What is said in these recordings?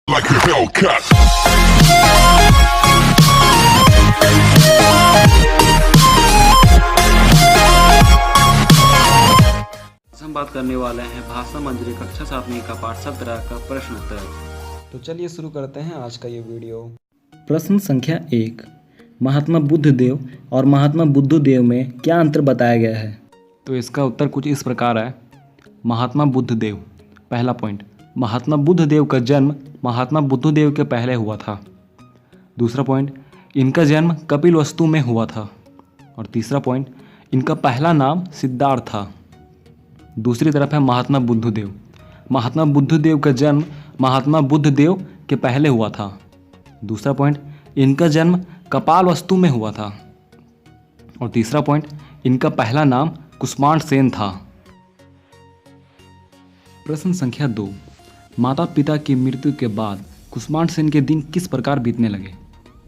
like a Hellcat. हम बात करने वाले हैं भाषा मंजरी कक्षा 7वीं का पाठ 17 का प्रश्न उत्तर। तो चलिए शुरू करते हैं आज का ये वीडियो। प्रश्न संख्या 1, महात्मा बुद्ध देव और महात्मा बुद्धदेव में क्या अंतर बताया गया है? तो इसका उत्तर कुछ इस प्रकार है। महात्मा बुद्धदेव, पहला पॉइंट, महात्मा बुद्धदेव का जन्म महात्मा बुद्धदेव के पहले हुआ था। दूसरा पॉइंट, इनका जन्म कपिलवस्तु में हुआ था। और तीसरा पॉइंट, इनका पहला नाम सिद्धार्थ था। दूसरी तरफ है महात्मा बुद्धदेव। महात्मा बुद्धदेव का जन्म महात्मा बुद्धदेव के पहले हुआ था। दूसरा पॉइंट, इनका जन्म कपालवस्तु में हुआ था। और तीसरा पॉइंट, इनका पहला नाम कुष्मांड सेन था। प्रश्न संख्या 2, माता पिता की मृत्यु के बाद कुष्मांड सेन के दिन किस प्रकार बीतने लगे?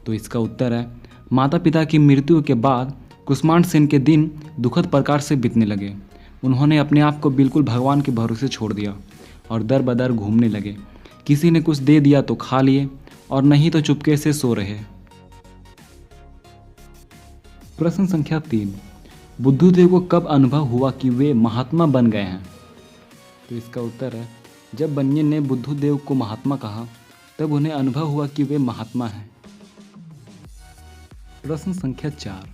तो इसका उत्तर है, माता पिता की मृत्यु के बाद कुष्मांड सेन के दिन दुखद प्रकार से बीतने लगे। उन्होंने अपने आप को बिल्कुल भगवान के भरोसे छोड़ दिया और दर बदर घूमने लगे। किसी ने कुछ दे दिया तो खा लिए और नहीं तो चुपके से सो रहे। प्रश्न संख्या 3, बुद्धदेव को कब अनुभव हुआ कि वे महात्मा बन गए हैं? तो इसका उत्तर है, जब बनिए ने बुद्धदेव को महात्मा कहा तब उन्हें अनुभव हुआ कि वे महात्मा हैं। प्रश्न संख्या 4,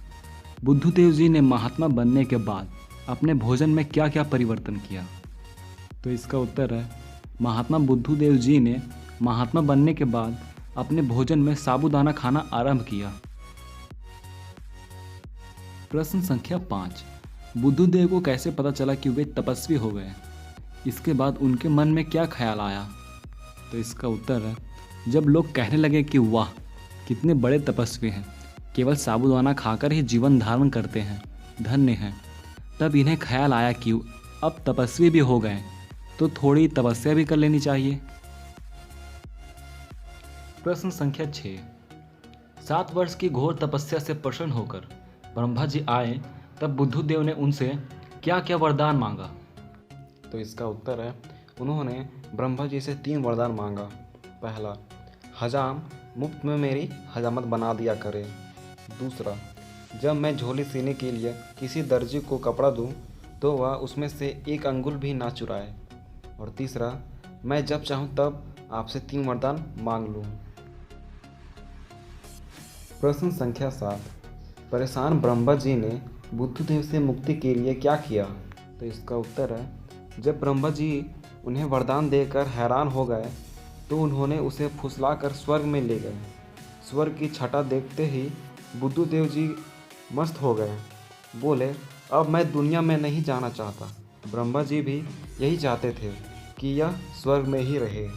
बुद्धदेव जी ने महात्मा बनने के बाद अपने भोजन में क्या क्या परिवर्तन किया? तो इसका उत्तर है, महात्मा बुद्धदेव जी ने महात्मा बनने के बाद अपने भोजन में साबूदाना खाना आरंभ किया। प्रश्न संख्या 5, बुद्धदेव को कैसे पता चला कि वे तपस्वी हो गए? इसके बाद उनके मन में क्या ख्याल आया? तो इसका उत्तर है, जब लोग कहने लगे कि वाह कितने बड़े तपस्वी हैं, केवल साबूदाना खाकर ही जीवन धारण करते हैं, धन्य हैं, तब इन्हें ख्याल आया कि अब तपस्वी भी हो गए तो थोड़ी तपस्या भी कर लेनी चाहिए। प्रश्न संख्या 6, 7 वर्ष की घोर तपस्या से प्रसन्न होकर ब्रह्मा जी आए तब बुद्धदेव ने उनसे क्या क्या वरदान मांगा? तो इसका उत्तर है, उन्होंने ब्रह्मा जी से 3 वरदान मांगा। पहला, हजाम मुफ्त में मेरी हजामत बना दिया करे। दूसरा, जब मैं झोली सीने के लिए किसी दर्जी को कपड़ा दूं तो वह उसमें से 1 अंगुल भी ना चुराए। और तीसरा, मैं जब चाहूं तब आपसे 3 वरदान मांग लूं। प्रश्न संख्या 7, परेशान ब्रह्मा जी ने बुद्धदेव से मुक्ति के लिए क्या किया? तो इसका उत्तर है, जब ब्रह्मा जी उन्हें वरदान देकर हैरान हो गए तो उन्होंने उसे फुसलाकर स्वर्ग में ले गए। स्वर्ग की छटा देखते ही बुद्धदेव जी मस्त हो गए। बोले, अब मैं दुनिया में नहीं जाना चाहता। ब्रह्मा जी भी यही चाहते थे कि यह स्वर्ग में ही रहे।